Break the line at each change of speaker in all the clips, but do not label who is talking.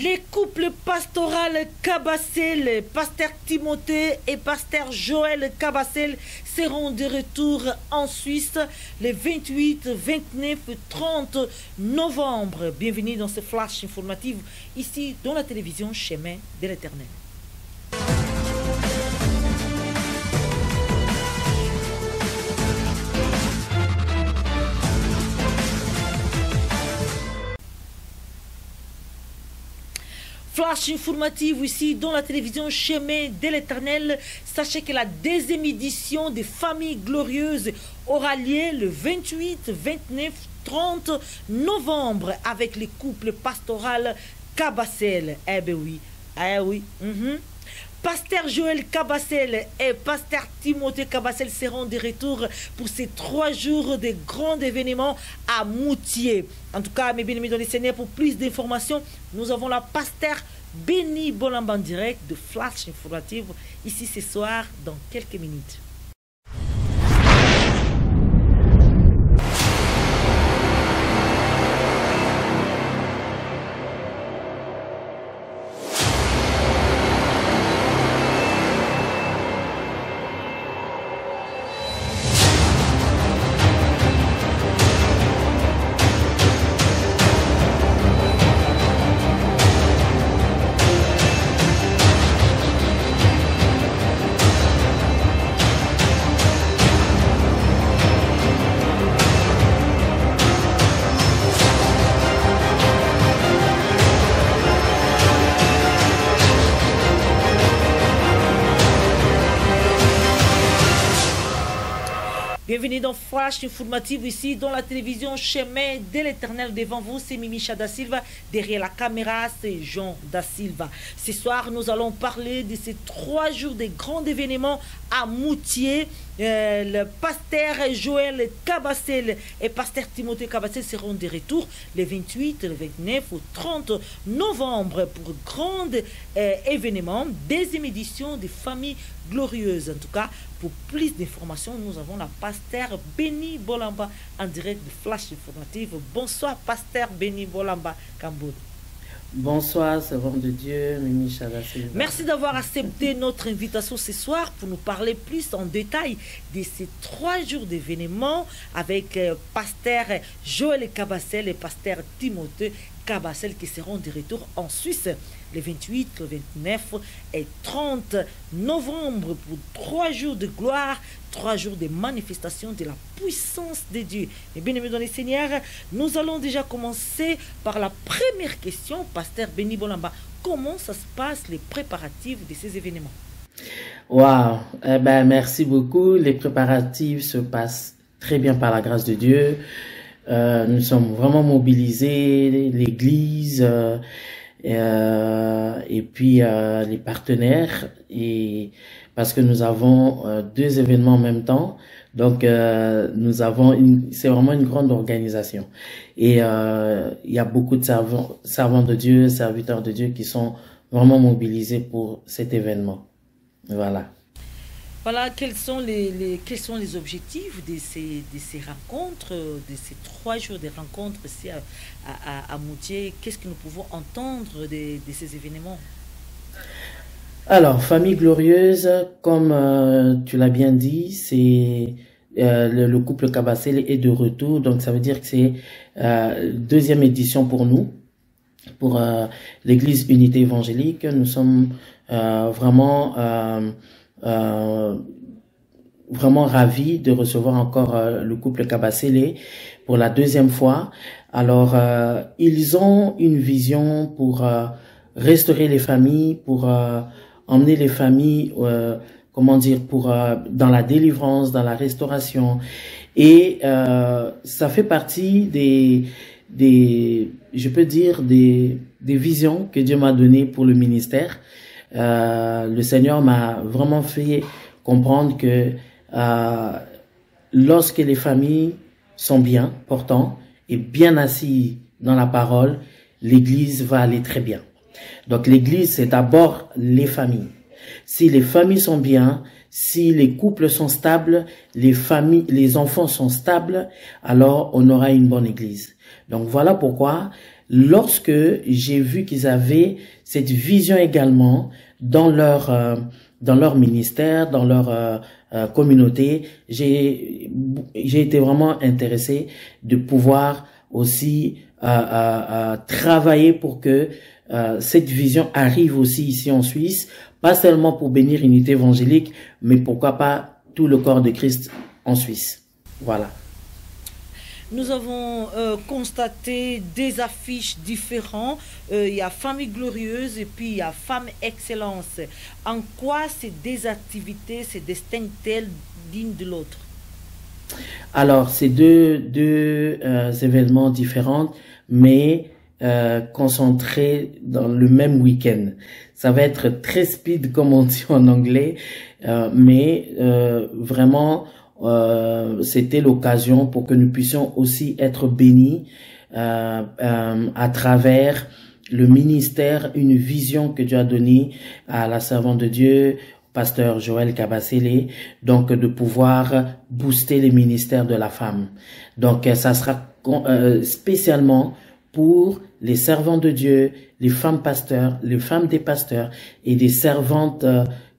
Les couples pastoral Cabassel, pasteur Timothée et pasteur Joël Cabassel seront de retour en Suisse les 28, 29 et 30 novembre. Bienvenue dans ce flash informatif ici dans la télévision Chemin de l'Éternel. Flash informatif ici dans la télévision Chemin de l'Éternel. Sachez que la deuxième édition des Familles Glorieuses aura lieu le 28, 29, 30 novembre avec les couples pastoral Cabassel. Eh bien oui, Pasteur Joël Cabassel et Pasteur Timothée Cabassel seront de retour pour ces 3 jours de grands événements à Moutier. En tout cas, mes bien-aimés dans les Seigneurs, pour plus d'informations, nous avons la Pasteur Béni Bolamba en direct de Flash Informative ici ce soir dans quelques minutes. Bienvenue dans Flash Informative ici dans la télévision Chemin de l'Éternel. Devant vous, c'est Mimi Da Silva. Derrière la caméra, c'est Jean Da Silva. Ce soir, nous allons parler de ces 3 jours de grands événements à Moutier. Le pasteur Joël Cabassel et pasteur Timothée Cabassel seront de retour les 28, le 29 ou 30 novembre pour grands événements, deuxième édition des Familles Glorieuses. En tout cas, pour plus d'informations, nous avons la pasteur Béni Bolamba en direct de Flash Informative. Bonsoir, pasteur Béni Bolamba Kamboul.
Bonsoir, servant de Dieu, Mimi Da Silva.
Merci d'avoir accepté notre invitation ce soir pour nous parler plus en détail de ces 3 jours d'événements avec pasteur Joël Cabassel et pasteur Timothée Cabassel qui seront de retour en Suisse les 28, le 29 et 30 novembre pour 3 jours de gloire, 3 jours de manifestation de la puissance de Dieu. Et bien aimés dans les Seigneurs, nous allons déjà commencer par la première question, pasteur Béni Bolamba. Comment ça se passe les préparatifs de ces événements?
Waouh, merci beaucoup. Les préparatifs se passent très bien par la grâce de Dieu. Nous sommes vraiment mobilisés, l'église et puis les partenaires, et parce que nous avons 2 événements en même temps. Donc nous avons c'est vraiment une grande organisation, et il y a beaucoup de servants de Dieu, serviteurs de Dieu qui sont vraiment mobilisés pour cet événement. Voilà.
Voilà, quels sont les objectifs de ces rencontres, de ces 3 jours de rencontres ici à Moutier? Qu'est-ce que nous pouvons entendre de ces événements?
Alors, Famille Glorieuse, comme tu l'as bien dit, c'est le couple Cabassel est de retour. Donc, ça veut dire que c'est 2e édition pour nous, pour l'Église Unité Évangélique. Nous sommes vraiment ravis de recevoir encore le couple Cabassel pour la 2e fois. Alors, ils ont une vision pour restaurer les familles, pour emmener les familles, dans la délivrance, dans la restauration. Et ça fait partie je peux dire, des visions que Dieu m'a données pour le ministère. Le Seigneur m'a vraiment fait comprendre que lorsque les familles sont bien portantes et bien assises dans la parole, l'Église va aller très bien. Donc l'Église, c'est d'abord les familles. Si les familles sont bien, si les couples sont stables, les enfants sont stables, alors on aura une bonne Église. Donc voilà pourquoi lorsque j'ai vu qu'ils avaient cette vision également dans leur ministère, dans leur communauté, j'ai été vraiment intéressé de pouvoir aussi travailler pour que cette vision arrive aussi ici en Suisse, pas seulement pour bénir Unité évangélique, mais pourquoi pas tout le corps de Christ en Suisse. Voilà.
Nous avons constaté des affiches différentes. Il y a Famille Glorieuse et puis il y a Femme Excellence. En quoi ces deux activités se distinguent-elles l'une de l'autre?
Alors, c'est deux événements différents, mais concentrés dans le même week-end. Ça va être très speed, comme on dit en anglais, mais vraiment... c'était l'occasion pour que nous puissions aussi être bénis à travers le ministère, une vision que Dieu a donnée à la servante de Dieu, pasteur Joël Kabasele, donc de pouvoir booster les ministères de la femme. Donc ça sera spécialement pour les servants de Dieu, les femmes pasteurs, les femmes des pasteurs et des servantes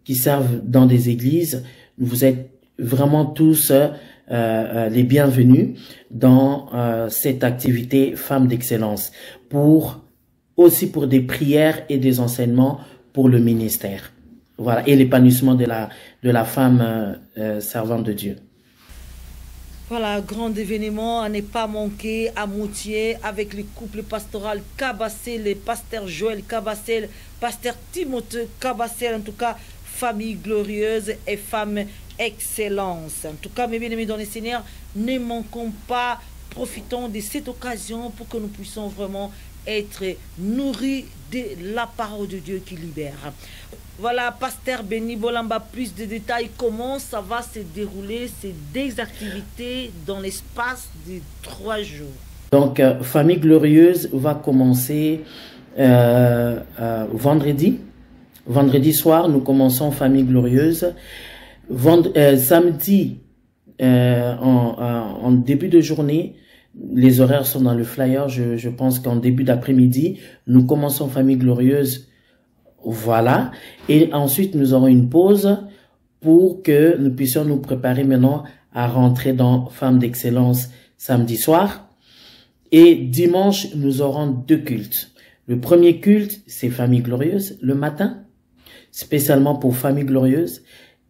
qui servent dans des églises. Vous êtes vraiment tous les bienvenus dans cette activité Femmes d'Excellence, aussi pour des prières et des enseignements pour le ministère. Voilà, et l'épanouissement de la femme servante de Dieu.
Voilà, grand événement à ne pas manquer à Moutier avec le couple pastoral Kabasele, pasteur Joël Kabasele, pasteur Timothée Kabasele, en tout cas, Famille Glorieuse et Femme Excellence. En tout cas, mes bien-aimés dans les Seigneurs, ne manquons pas, profitons de cette occasion pour que nous puissions vraiment être nourris de la parole de Dieu qui libère. Voilà, pasteur Benny Bolamba, plus de détails, comment ça va se dérouler ces deux activités dans l'espace de 3 jours. Donc,
Famille Glorieuse va commencer vendredi. Vendredi soir, nous commençons Famille Glorieuse. Samedi, en début de journée, les horaires sont dans le flyer, je pense qu'en début d'après-midi, nous commençons Famille Glorieuse, voilà, et ensuite nous aurons une pause pour que nous puissions nous préparer maintenant à rentrer dans Femmes d'Excellence samedi soir, et dimanche, nous aurons 2 cultes. Le premier culte, c'est Famille Glorieuse, le matin, spécialement pour Famille Glorieuse,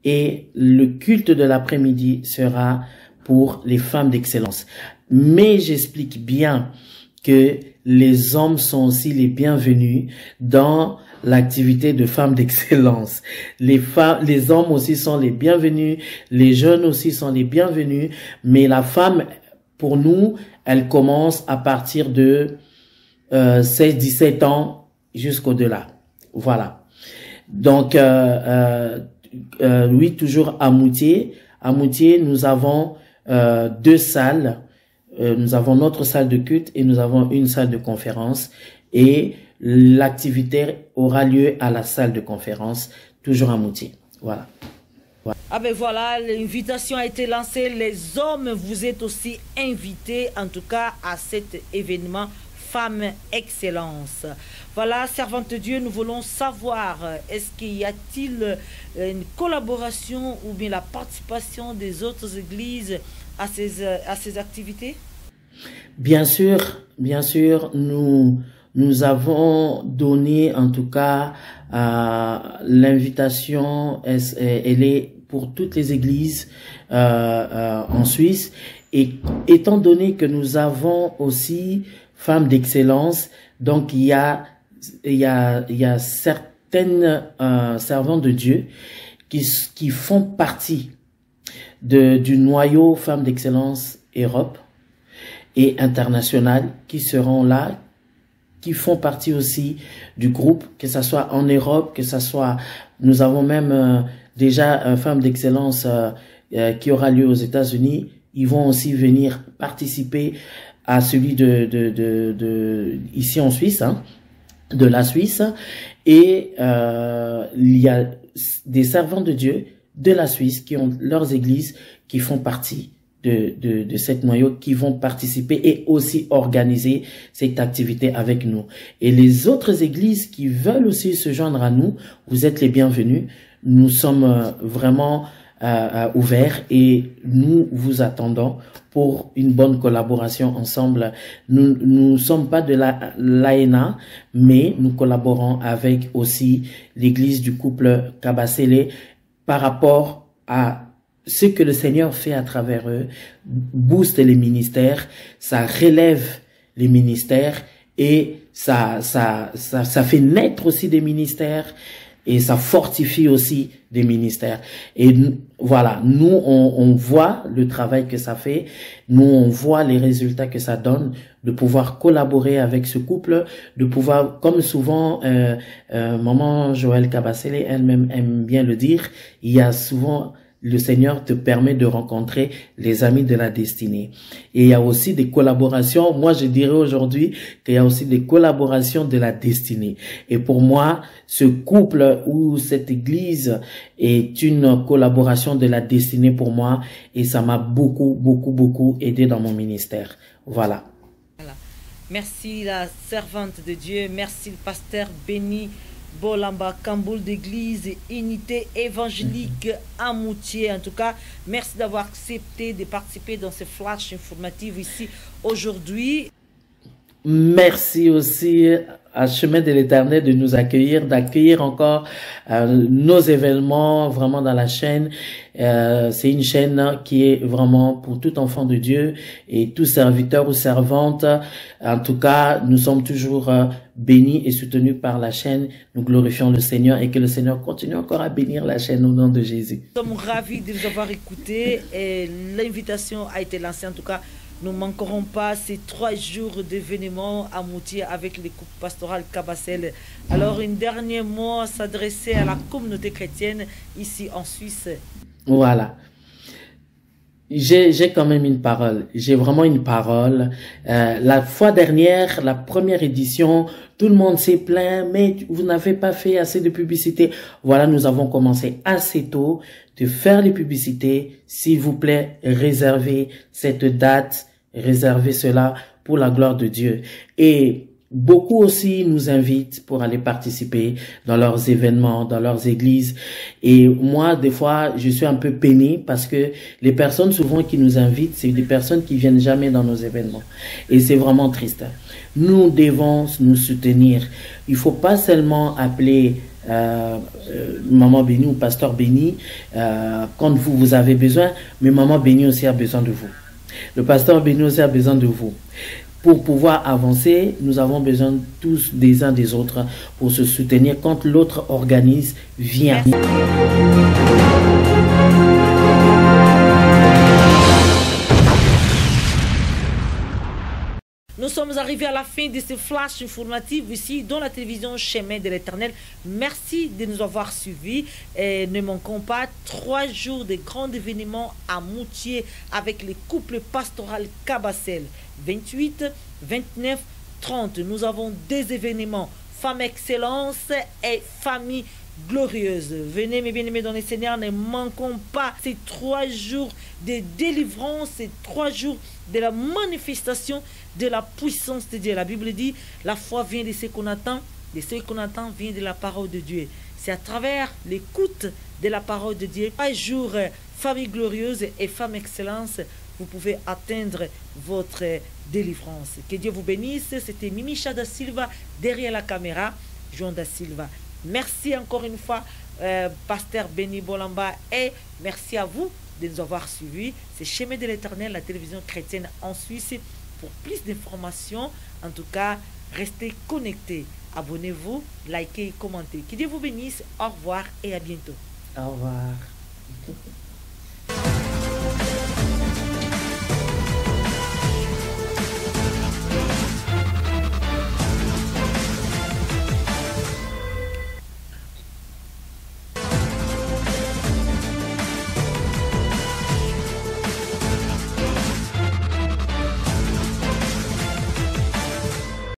et le culte de l'après-midi sera pour les femmes d'excellence. Mais j'explique bien que les hommes sont aussi les bienvenus dans l'activité de femmes d'excellence. Les hommes aussi sont les bienvenus, les jeunes aussi sont les bienvenus, mais la femme, pour nous, elle commence à partir de 16-17 ans jusqu'au-delà. Voilà. Donc, oui, toujours à Moutier. À Moutier, nous avons 2 salles. Nous avons notre salle de culte et nous avons une salle de conférence. Et l'activité aura lieu à la salle de conférence, toujours à Moutier. Voilà.
Ah ben voilà, l'invitation a été lancée. Les hommes, vous êtes aussi invités, en tout cas, à cet événement Femme Excellence. Voilà, servante de Dieu, nous voulons savoir, est-ce qu'il y a-t-il une collaboration ou bien la participation des autres églises à ces activités?
Bien sûr, nous avons donné en tout cas l'invitation, elle est pour toutes les églises en Suisse, et étant donné que nous avons aussi Femmes d'Excellence, donc il y a certaines servantes de Dieu qui font partie du noyau Femmes d'Excellence Europe et international, qui seront là, qui font partie aussi du groupe, que ça soit en Europe, que ça soit, nous avons même déjà Femmes d'Excellence qui aura lieu aux États-Unis. Ils vont aussi venir participer à celui ici en Suisse, hein, de la Suisse, et il y a des servants de Dieu de la Suisse qui ont leurs églises qui font partie de cette noyau qui vont participer et aussi organiser cette activité avec nous. Et les autres églises qui veulent aussi se joindre à nous, vous êtes les bienvenus. Nous sommes vraiment ouverts et nous vous attendons pour une bonne collaboration ensemble. Nous ne sommes pas de l'AENA, mais nous collaborons avec aussi l'église du couple Kabasele par rapport à ce que le Seigneur fait à travers eux, booste les ministères, ça relève les ministères et ça fait naître aussi des ministères et ça fortifie aussi des ministères. Et voilà, nous, on voit le travail que ça fait, nous, on voit les résultats que ça donne, de pouvoir collaborer avec ce couple, de pouvoir, comme souvent, maman Joël Kabasele elle-même aime bien le dire, il y a souvent... Le Seigneur te permet de rencontrer les amis de la destinée. Et il y a aussi des collaborations. Moi, je dirais aujourd'hui qu'il y a aussi des collaborations de la destinée. Et pour moi, ce couple ou cette église est une collaboration de la destinée pour moi. Et ça m'a beaucoup aidé dans mon ministère. Voilà.
Merci la servante de Dieu. Merci le pasteur Béni Bolamba Kamboul d'église Unité évangélique à Moutier. En tout cas, merci d'avoir accepté de participer dans ce flash informatif ici aujourd'hui.
Merci aussi à Chemin de l'Éternel de nous accueillir, d'accueillir encore nos événements vraiment dans la chaîne. C'est une chaîne qui est vraiment pour tout enfant de Dieu et tout serviteur ou servante. En tout cas, nous sommes toujours bénis et soutenus par la chaîne. Nous glorifions le Seigneur et que le Seigneur continue encore à bénir la chaîne au nom de Jésus.
Nous sommes ravis de vous avoir écouté et l'invitation a été lancée. En tout cas, nous ne manquerons pas ces 3 jours d'événements à Moutier avec les couples pastorales Kabasele. Alors, un dernier mot s'adresser à la communauté chrétienne ici en Suisse.
Voilà. J'ai quand même une parole. J'ai vraiment une parole. La fois dernière, la première édition, tout le monde s'est plaint, mais vous n'avez pas fait assez de publicité. Voilà, nous avons commencé assez tôt de faire les publicités. S'il vous plaît, réservez cette date, réservez cela pour la gloire de Dieu. Et beaucoup aussi nous invitent pour aller participer dans leurs événements, dans leurs églises. Et moi, des fois, je suis un peu peiné parce que les personnes souvent qui nous invitent, c'est des personnes qui viennent jamais dans nos événements. Et c'est vraiment triste. Nous devons nous soutenir. Il faut pas seulement appeler Maman Béni ou Pasteur Béni quand vous avez besoin, mais Maman Béni aussi a besoin de vous. Le Pasteur Béni aussi a besoin de vous. Pour pouvoir avancer, nous avons besoin tous des uns des autres pour se soutenir quand l'autre organise, vient.
Nous sommes arrivés à la fin de ce flash informatif ici dans la télévision Chemin de l'Éternel. Merci de nous avoir suivis et ne manquons pas 3 jours de grands événements à Moutier avec les couples pastoral Kabasele. 28, 29, 30. Nous avons des événements Femme Excellence et Famille Glorieuse. Venez mes bien-aimés dans les Seigneurs, ne manquons pas ces 3 jours de délivrance, ces 3 jours de la manifestation de la puissance de Dieu. La Bible dit, la foi vient de ce qu'on attend, de ce qu'on attend vient de la parole de Dieu. C'est à travers l'écoute de la parole de Dieu, 3 jours, Famille Glorieuse et Femme Excellence, vous pouvez atteindre votre délivrance. Que Dieu vous bénisse. C'était Mimicha da Silva derrière la caméra, Jean da Silva. Merci encore une fois, Pasteur Béni Bolamba, et merci à vous de nous avoir suivis. C'est Chemin de l'Éternel, la télévision chrétienne en Suisse. Pour plus d'informations, en tout cas, restez connectés. Abonnez-vous, likez et commentez. Que Dieu vous bénisse. Au revoir et à bientôt.
Au revoir.